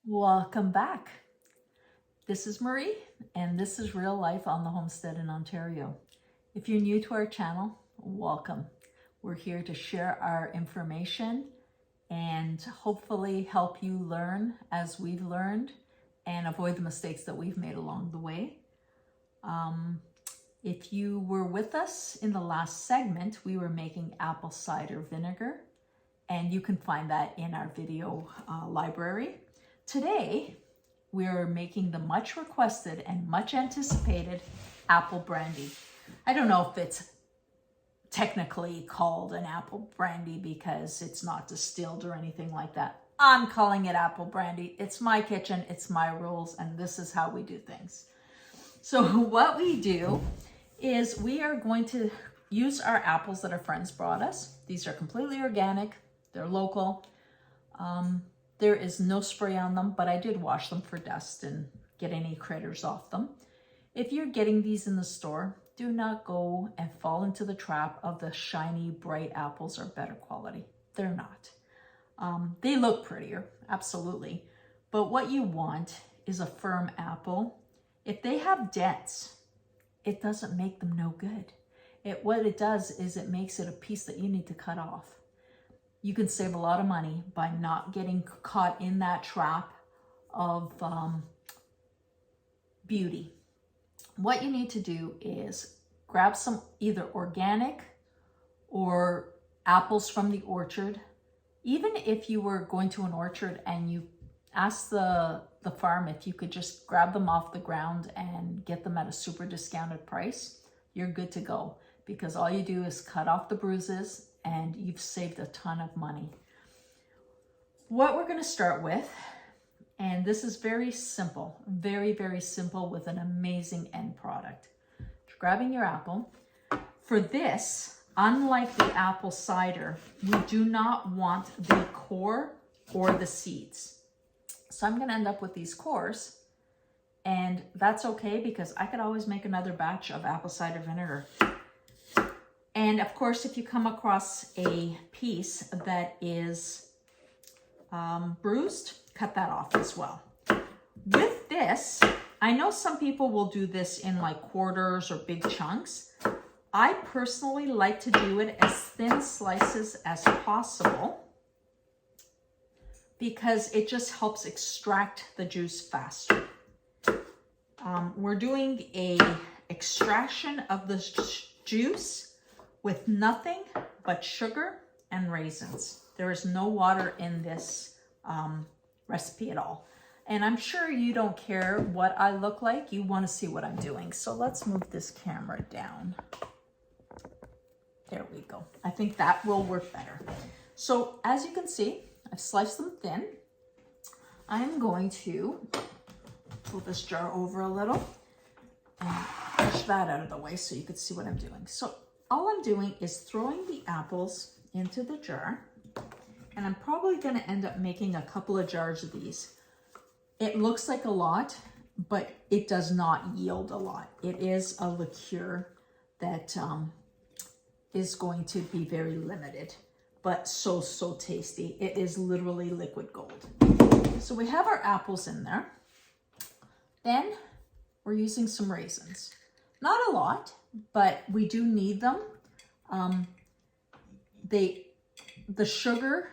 Welcome back. This is Marie, and this is Real Life on the Homestead in Ontario. If you're new to our channel, welcome. We're here to share our information and hopefully help you learn as we've learned and avoid the mistakes that we've made along the way. If you were with us in the last segment, we were making apple cider vinegar, and you can find that in our video library. Today, we're making the much requested and much anticipated apple brandy. I don't know if it's technically called an apple brandy because it's not distilled or anything like that. I'm calling it apple brandy. It's my kitchen, it's my rules, and this is how we do things. So what we do is we are going to use our apples that our friends brought us. These are completely organic, they're local. There is no spray on them, but I did wash them for dust and get any critters off them. If you're getting these in the store, do not go and fall into the trap of the shiny, bright apples are better quality. They're not. They look prettier, absolutely. But what you want is a firm apple. If they have dents, it doesn't make them no good. What it does is it makes it a piece that you need to cut off. You can save a lot of money by not getting caught in that trap of beauty. What you need to do is grab some either organic or apples from the orchard. Even if you were going to an orchard and you asked the farm if you could just grab them off the ground and get them at a super discounted price, you're good to go, because all you do is cut off the bruises and you've saved a ton of money. What we're going to start with, and this is very simple, very, very simple with an amazing end product. Grabbing your apple. For this, unlike the apple cider, we do not want the core or the seeds. So I'm going to end up with these cores, and that's okay because I could always make another batch of apple cider vinegar. And of course, if you come across a piece that is bruised, cut that off as well. With this, I know some people will do this in like quarters or big chunks. I personally like to do it as thin slices as possible because it just helps extract the juice faster. We're doing a extraction of the juice with nothing but sugar and raisins. There is no water in this recipe at all. And I'm sure you don't care what I look like. You want to see what I'm doing. So let's move this camera down. There we go. I think that will work better. So as you can see, I've sliced them thin. I'm going to pull this jar over a little and push that out of the way so you can see what I'm doing. So all I'm doing is throwing the apples into the jar, and I'm probably going to end up making a couple of jars of these. It looks like a lot, but it does not yield a lot. It is a liqueur that is going to be very limited, but so tasty. It is literally liquid gold. So we have our apples in there. Then we're using some raisins. Not a lot, but we do need them. The sugar,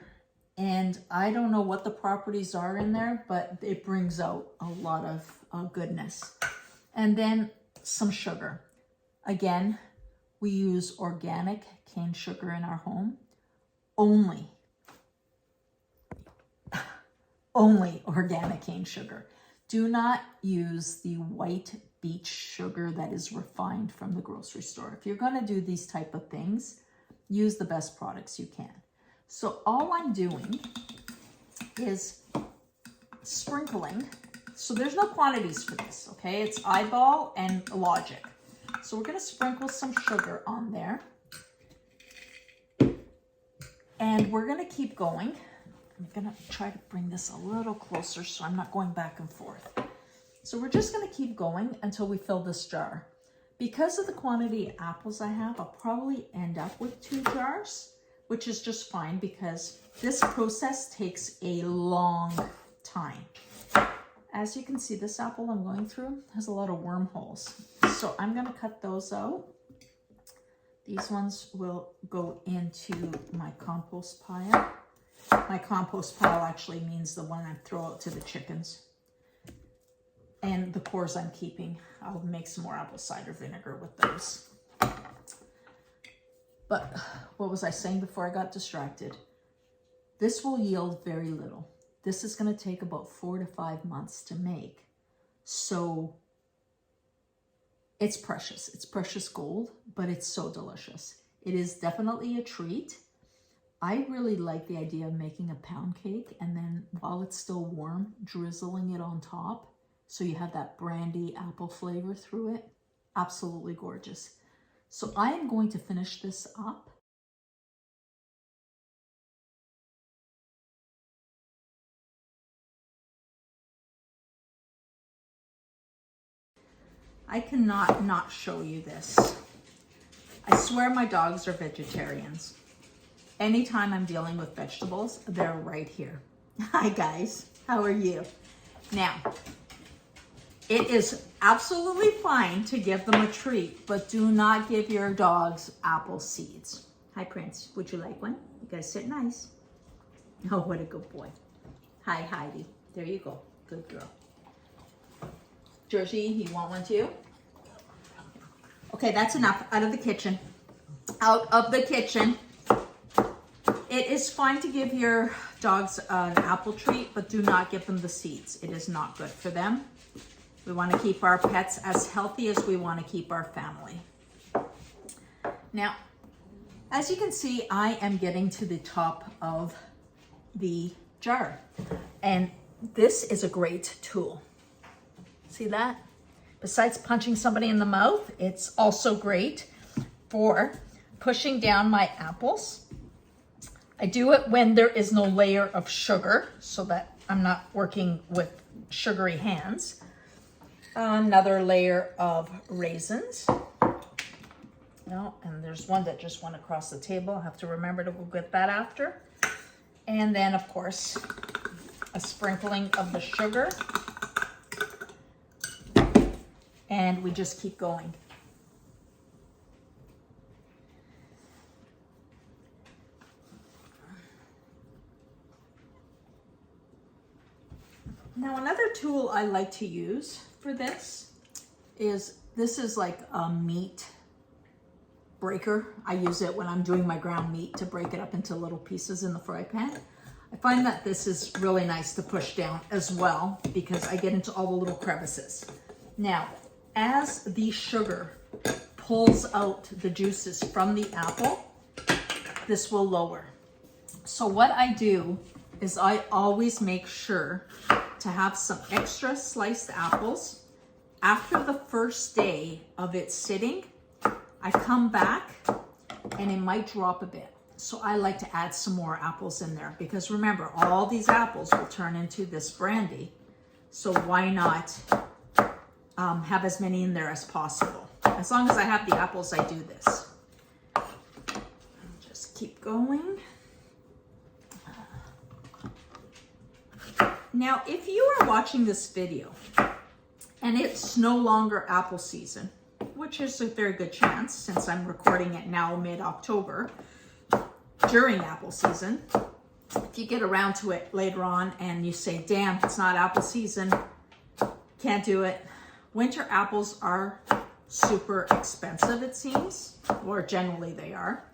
and I don't know what the properties are in there, but it brings out a lot of goodness. And then some sugar. Again, we use organic cane sugar in our home. Only organic cane sugar. Do not use the white beet sugar that is refined from the grocery store. If you're going to do these type of things, use the best products you can. So all I'm doing is sprinkling. So there's no quantities for this, okay? It's eyeball and logic. So we're going to sprinkle some sugar on there. And we're going to keep going. I'm going to try to bring this a little closer so I'm not going back and forth. So we're just going to keep going until we fill this jar. Because of the quantity of apples I have, I'll probably end up with 2 jars, which is just fine because this process takes a long time. As you can see, this apple I'm going through has a lot of wormholes. So I'm gonna cut those out. These ones will go into my compost pile. My compost pile actually means the one I throw out to the chickens. And the cores I'm keeping. I'll make some more apple cider vinegar with those. But what was I saying before I got distracted? This will yield very little. This is going to take about 4 to 5 months to make. So it's precious. It's precious gold, but it's so delicious. It is definitely a treat. I really like the idea of making a pound cake and then while it's still warm, drizzling it on top. So you have that brandy apple flavor through it. Absolutely gorgeous. So I am going to finish this up. I cannot not show you this. I swear my dogs are vegetarians. Anytime I'm dealing with vegetables, they're right here. Hi guys, how are you? Now, it is absolutely fine to give them a treat, but do not give your dogs apple seeds. Hi Prince, would you like one? You guys sit nice. Oh, what a good boy. Hi Heidi, there you go, good girl. Georgie, you want one too? Okay, that's enough, out of the kitchen. Out of the kitchen. It is fine to give your dogs an apple treat, but do not give them the seeds. It is not good for them. We want to keep our pets as healthy as we want to keep our family. Now, as you can see, I am getting to the top of the jar. And this is a great tool. See that? Besides punching somebody in the mouth, it's also great for pushing down my apples. I do it when there is no layer of sugar so that I'm not working with sugary hands. Another layer of raisins. No, and there's one that just went across the table. I'll have to remember to go get that after. And then, of course, a sprinkling of the sugar. And we just keep going. Now, another tool I like to use for this is like a meat breaker. I use it when I'm doing my ground meat to break it up into little pieces in the fry pan. I find that this is really nice to push down as well because I get into all the little crevices. Now, as the sugar pulls out the juices from the apple, this will lower. So what I do is I always make sure to have some extra sliced apples. After the first day of it sitting, I come back and it might drop a bit. So I like to add some more apples in there because remember, all these apples will turn into this brandy. So why not have as many in there as possible? As long as I have the apples, I do this. Just keep going. Now, if you are watching this video and it's no longer apple season, which is a very good chance since I'm recording it now mid-October during apple season, if you get around to it later on and you say, damn, it's not apple season, can't do it. Winter apples are super expensive, it seems, or generally they are.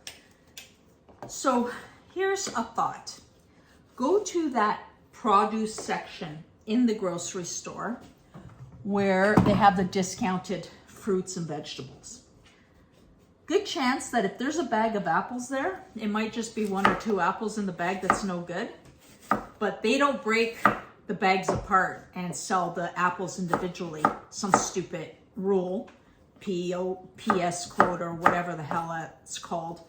So here's a thought. Go to that produce section in the grocery store where they have the discounted fruits and vegetables. Good chance that if there's a bag of apples there, it might just be 1 or 2 apples in the bag that's no good, but they don't break the bags apart and sell the apples individually. Some stupid rule, PS code or whatever the hell it's called.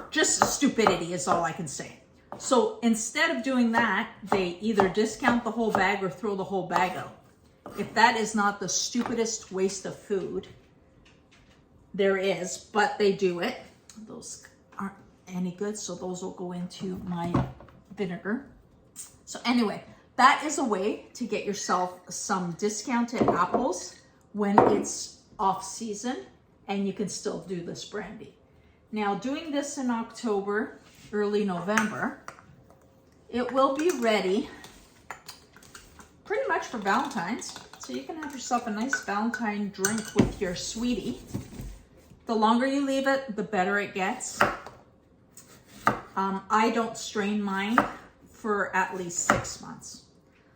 Just stupidity is all I can say. So instead of doing that, they either discount the whole bag or throw the whole bag out. If that is not the stupidest waste of food there is, but they do it. Those aren't any good, so those will go into my vinegar. So anyway, that is a way to get yourself some discounted apples when it's off season and you can still do this brandy. Now, doing this in October, early November, it will be ready pretty much for Valentine's. So you can have yourself a nice Valentine drink with your sweetie. The longer you leave it, the better it gets. I don't strain mine for at least 6 months.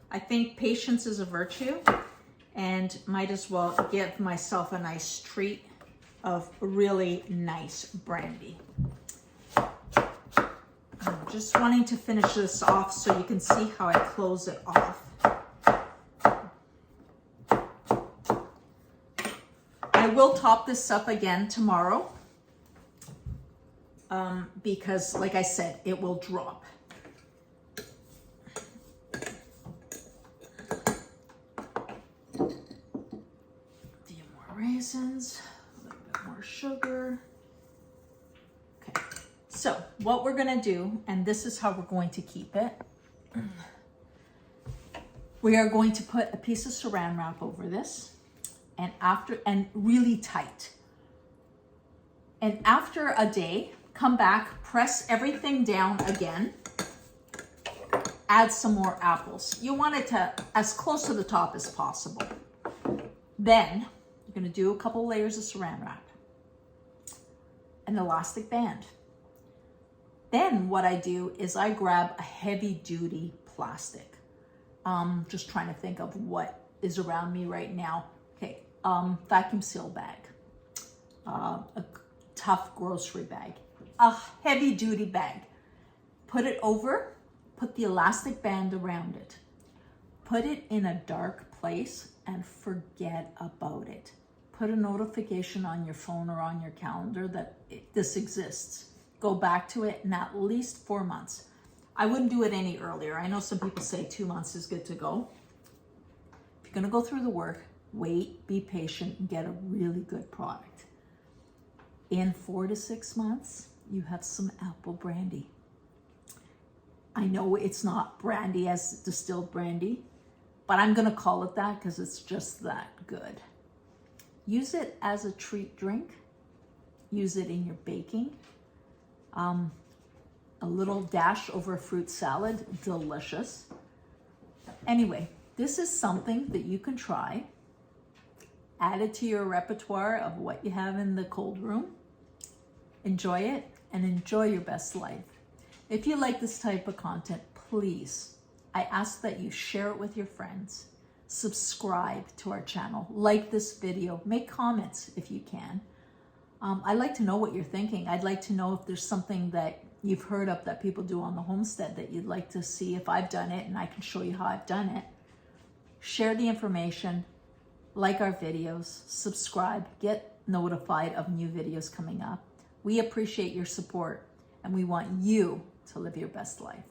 I think patience is a virtue, and might as well give myself a nice treat of really nice brandy. I'm just wanting to finish this off so you can see how I close it off. I will top this up again tomorrow because, like I said, it will drop. A few more raisins, a little bit more sugar. Okay, so what we're gonna do, and this is how we're going to keep it. We are going to put a piece of saran wrap over this. And really tight. And after a day, come back, press everything down again, add some more apples. You want it to as close to the top as possible. Then you're gonna do a couple layers of saran wrap, an elastic band. Then what I do is I grab a heavy duty plastic. Just trying to think of what is around me right now. Okay. Vacuum seal bag, a tough grocery bag, a heavy duty bag. Put it over, put the elastic band around it. Put it in a dark place and forget about it. Put a notification on your phone or on your calendar that this exists. Go back to it in at least 4 months. I wouldn't do it any earlier. I know some people say 2 months is good to go. If you're gonna go through the work, wait, be patient, and get a really good product. In 4 to 6 months, you have some apple brandy. I know it's not brandy as distilled brandy, but I'm gonna call it that because it's just that good. Use it as a treat drink. Use it in your baking. A little dash over a fruit salad, delicious. Anyway, this is something that you can try. Add it to your repertoire of what you have in the cold room. Enjoy it and enjoy your best life. If you like this type of content, please, I ask that you share it with your friends. Subscribe to our channel. Like this video. Make comments if you can. I'd like to know what you're thinking. I'd like to know if there's something that you've heard of that people do on the homestead that you'd like to see if I've done it and I can show you how I've done it. Share the information. Like our videos, subscribe, get notified of new videos coming up. We appreciate your support and we want you to live your best life.